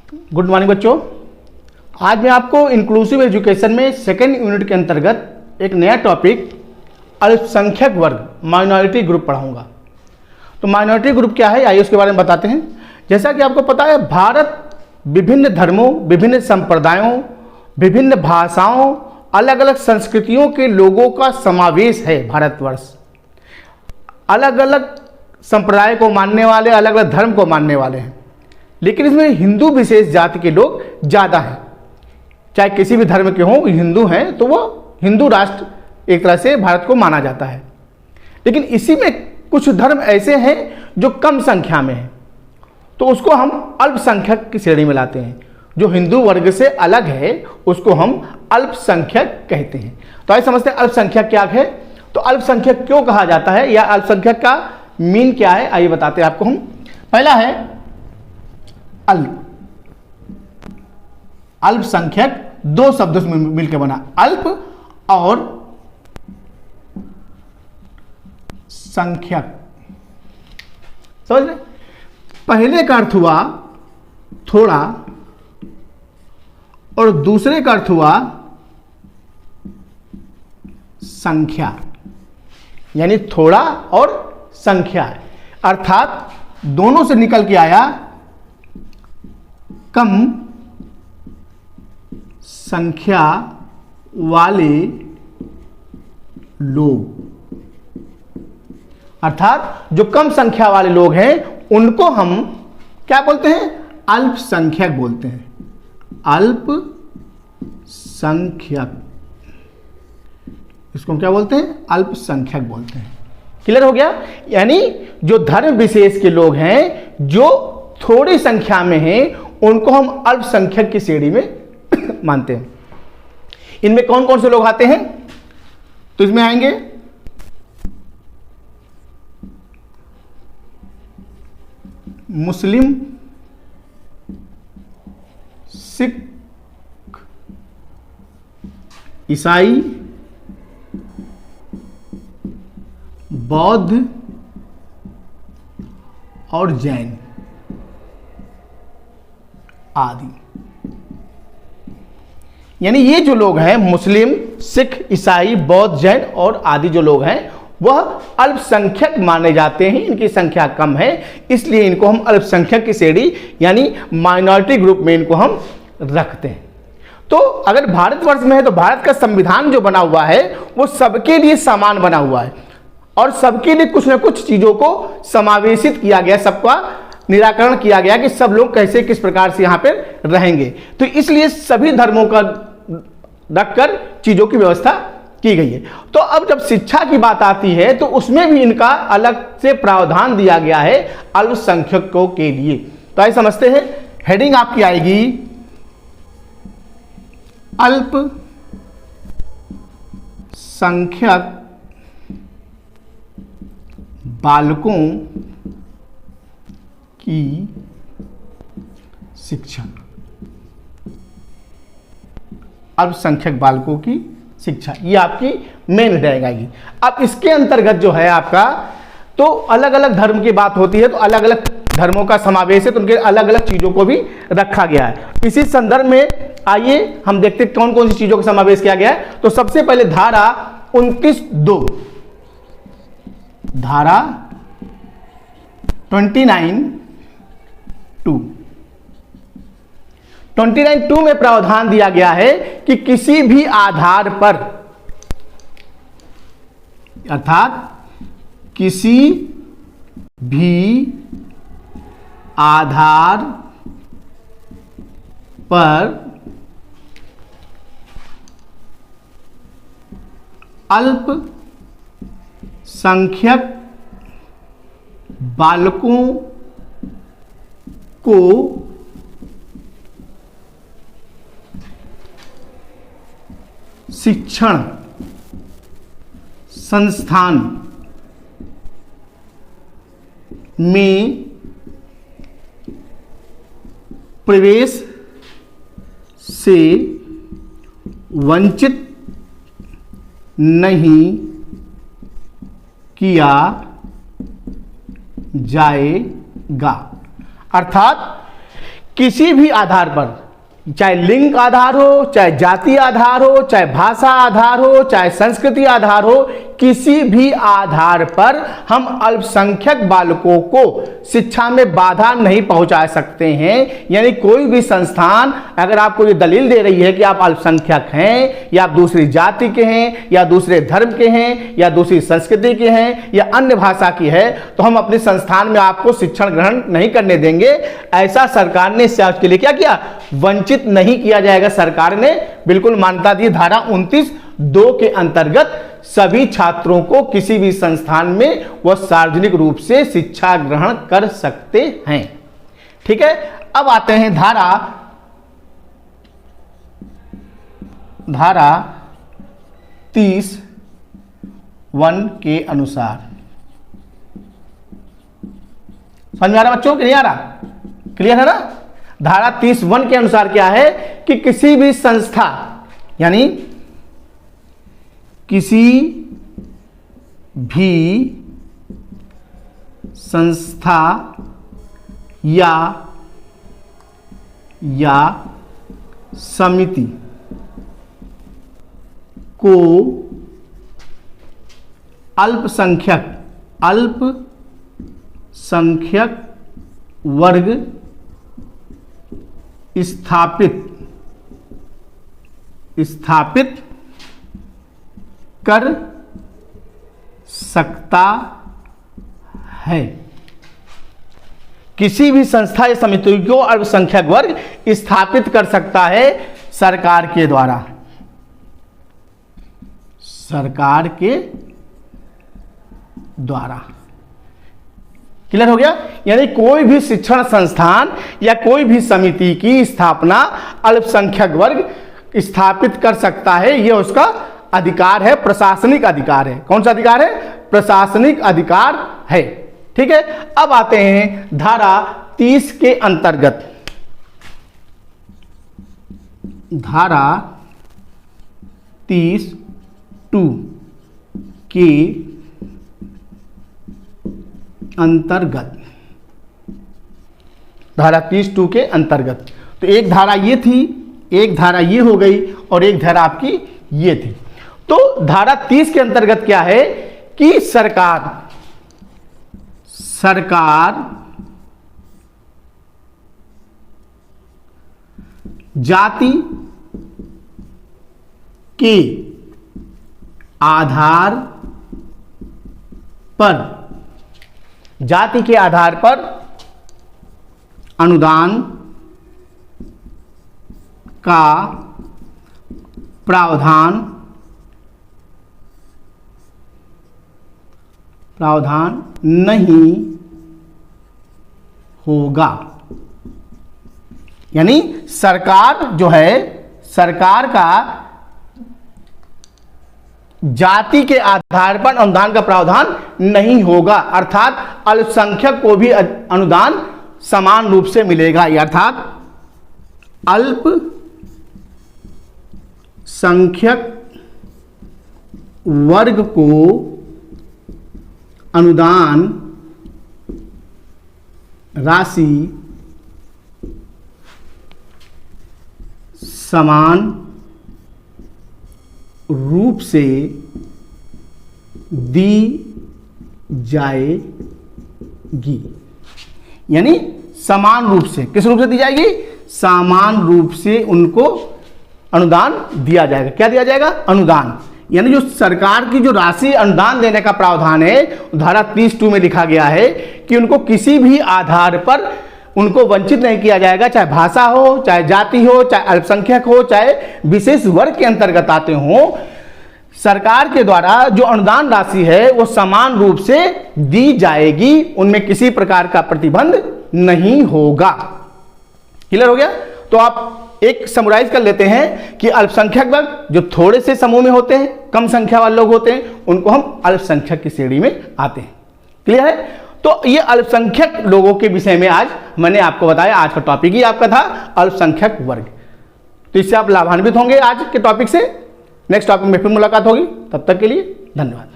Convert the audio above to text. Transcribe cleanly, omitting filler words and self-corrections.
Good morning बच्चों। आज मैं आपको इंक्लूसिव एजुकेशन में सेकेंड यूनिट के अंतर्गत एक नया टॉपिक अल्पसंख्यक वर्ग माइनॉरिटी ग्रुप पढ़ाऊंगा। तो माइनॉरिटी ग्रुप क्या है आइए उसके बारे में बताते हैं। जैसा कि आपको पता है, भारत विभिन्न धर्मों, विभिन्न संप्रदायों, विभिन्न भाषाओं, अलग अलग संस्कृतियों के लोगों का समावेश है। भारतवर्ष अलग अलग संप्रदाय को मानने वाले, अलग अलग धर्म को मानने वाले हैं, लेकिन इसमें हिंदू विशेष जाति के लोग ज़्यादा हैं। चाहे किसी भी धर्म के हों, हिंदू हैं तो वो हिंदू राष्ट्र एक तरह से भारत को माना जाता है। लेकिन इसी में कुछ धर्म ऐसे हैं जो कम संख्या में हैं, तो उसको हम अल्पसंख्यक की श्रेणी में लाते हैं। जो हिंदू वर्ग से अलग है उसको हम अल्पसंख्यक कहते हैं। तो आइए समझते हैं अल्पसंख्यक क्या है। तो अल्पसंख्यक क्यों कहा जाता है या अल्पसंख्यक का मीन क्या है, आइए बताते हैं आपको हम। पहला है अल्पसंख्यक, दो शब्दों से मिलकर बना, अल्प और संख्यक। समझ रहे? पहले का अर्थ हुआ थोड़ा और दूसरे का अर्थ हुआ संख्या, यानी थोड़ा और संख्या, अर्थात दोनों से निकल के आया कम संख्या वाले लोग। अर्थात जो कम संख्या वाले लोग हैं उनको हम क्या बोलते हैं? अल्पसंख्यक बोलते हैं। अल्पसंख्यक, इसको क्या बोलते हैं? अल्पसंख्यक बोलते हैं। क्लियर हो गया? यानी जो धर्म विशेष के लोग हैं, जो थोड़ी संख्या में हैं, उनको हम अल्पसंख्यक की श्रेणी में मानते हैं। इनमें कौन कौन से लोग आते हैं? तो इसमें आएंगे मुस्लिम, सिख, ईसाई, बौद्ध और जैन आदि। यानी ये जो लोग हैं, मुस्लिम, सिख, ईसाई, बौद्ध, जैन और आदि जो लोग हैं, वह अल्पसंख्यक माने जाते हैं। इनकी संख्या कम है, इसलिए इनको हम अल्पसंख्यक की श्रेणी यानी माइनॉरिटी ग्रुप में इनको हम रखते हैं। तो अगर भारतवर्ष में है तो भारत का संविधान जो बना हुआ है वो सबके लिए समान बना हुआ है और सबके लिए कुछ ना कुछ चीजों को समावेशित किया गया, सबका निराकरण किया गया कि सब लोग कैसे किस प्रकार से यहाँ पर रहेंगे। तो इसलिए सभी धर्मों का रखकर चीजों की व्यवस्था की गई है। तो अब जब शिक्षा की बात आती है तो उसमें भी इनका अलग से प्रावधान दिया गया है अल्पसंख्यकों के लिए। तो आइए समझते हैं। हेडिंग आपकी आएगी अल्पसंख्यक बालकों की शिक्षा। अल्पसंख्यक बालकों की शिक्षा, ये आपकी मेन हेडिंग आएगी। अब इसके अंतर्गत जो है आपका, तो अलग अलग धर्म की बात होती है तो अलग अलग धर्मों का समावेश है, तो उनके अलग अलग चीजों को भी रखा गया है। इसी संदर्भ में आइए हम देखते हैं कौन कौन सी चीजों का समावेश किया गया है। तो सबसे पहले धारा 29(2), धारा 29(2) में प्रावधान दिया गया है कि किसी भी आधार पर, अर्थात किसी भी आधार पर अल्पसंख्यक बालकों को शिक्षण संस्थान में प्रवेश से वंचित नहीं किया जाएगा। अर्थात किसी भी आधार पर, चाहे लिंग आधार हो, चाहे जाति आधार हो, चाहे भाषा आधार हो, चाहे संस्कृति आधार हो, किसी भी आधार पर हम अल्पसंख्यक बालकों को शिक्षा में बाधा नहीं पहुंचा सकते हैं। यानी कोई भी संस्थान अगर आपको ये दलील दे रही है कि आप अल्पसंख्यक हैं, या आप दूसरी जाति के हैं, या दूसरे धर्म के हैं, या दूसरी संस्कृति के हैं, या अन्य भाषा की है, तो हम अपने संस्थान में आपको शिक्षण ग्रहण नहीं करने देंगे। ऐसा सरकार ने इससे के लिए क्या किया, वंचित नहीं किया जाएगा। सरकार ने बिल्कुल मान्यता दी। धारा 29(2) के अंतर्गत सभी छात्रों को किसी भी संस्थान में वह सार्वजनिक रूप से शिक्षा ग्रहण कर सकते हैं। ठीक है, अब आते हैं धारा 30(1) के अनुसार। समझ में आ रहा बच्चों कि नहीं आ रहा? क्लियर है ना? धारा 30(1) के अनुसार क्या है कि किसी भी संस्था, यानी किसी भी संस्था या समिति को अल्पसंख्यक वर्ग स्थापित कर सकता है। किसी भी संस्था या समिति को अल्पसंख्यक वर्ग स्थापित कर सकता है सरकार के द्वारा। सरकार के द्वारा। क्लियर हो गया? यानी कोई भी शिक्षण संस्थान या कोई भी समिति की स्थापना अल्पसंख्यक वर्ग स्थापित कर सकता है। यह उसका अधिकार है, प्रशासनिक अधिकार है। कौन सा अधिकार है? प्रशासनिक अधिकार है। ठीक है, अब आते हैं धारा 30 के अंतर्गत। धारा 30(2) के अंतर्गत। धारा 30(2) के अंतर्गत। तो एक धारा ये थी, एक धारा ये हो गई, और एक धारा आपकी ये थी। तो धारा 30 के अंतर्गत क्या है कि सरकार जाति के आधार पर अनुदान का प्रावधान नहीं होगा। यानी सरकार जो है, सरकार का जाति के आधार पर अनुदान का प्रावधान नहीं होगा, अर्थात अल्पसंख्यक को भी अनुदान समान रूप से मिलेगा। अर्थात अल्पसंख्यक वर्ग को अनुदान राशि समान रूप से दी जाएगी। यानी समान रूप से, किस रूप से दी जाएगी? समान रूप से उनको अनुदान दिया जाएगा। क्या दिया जाएगा? अनुदान। यानी जो सरकार की जो राशि अनुदान देने का प्रावधान है, धारा 30(2) में लिखा गया है कि उनको किसी भी आधार पर उनको वंचित नहीं किया जाएगा, चाहे भाषा हो, चाहे जाति हो, चाहे अल्पसंख्यक हो, चाहे विशेष वर्ग के अंतर्गत आते हो। सरकार के द्वारा जो अनुदान राशि है वो समान रूप से दी जाएगी, उनमें किसी प्रकार का प्रतिबंध नहीं होगा। क्लियर हो गया? तो आप एक समराइज कर लेते हैं कि अल्पसंख्यक वर्ग जो थोड़े से समूह में होते हैं, कम संख्या वाले लोग होते हैं, उनको हम अल्पसंख्यक की श्रेणी में आते हैं। क्लियर है? तो ये अल्पसंख्यक लोगों के विषय में आज मैंने आपको बताया। आज का टॉपिक ही आपका था अल्पसंख्यक वर्ग। तो इससे आप लाभान्वित होंगे आज के टॉपिक से। नेक्स्ट टॉपिक में फिर मुलाकात होगी, तब तक के लिए धन्यवाद।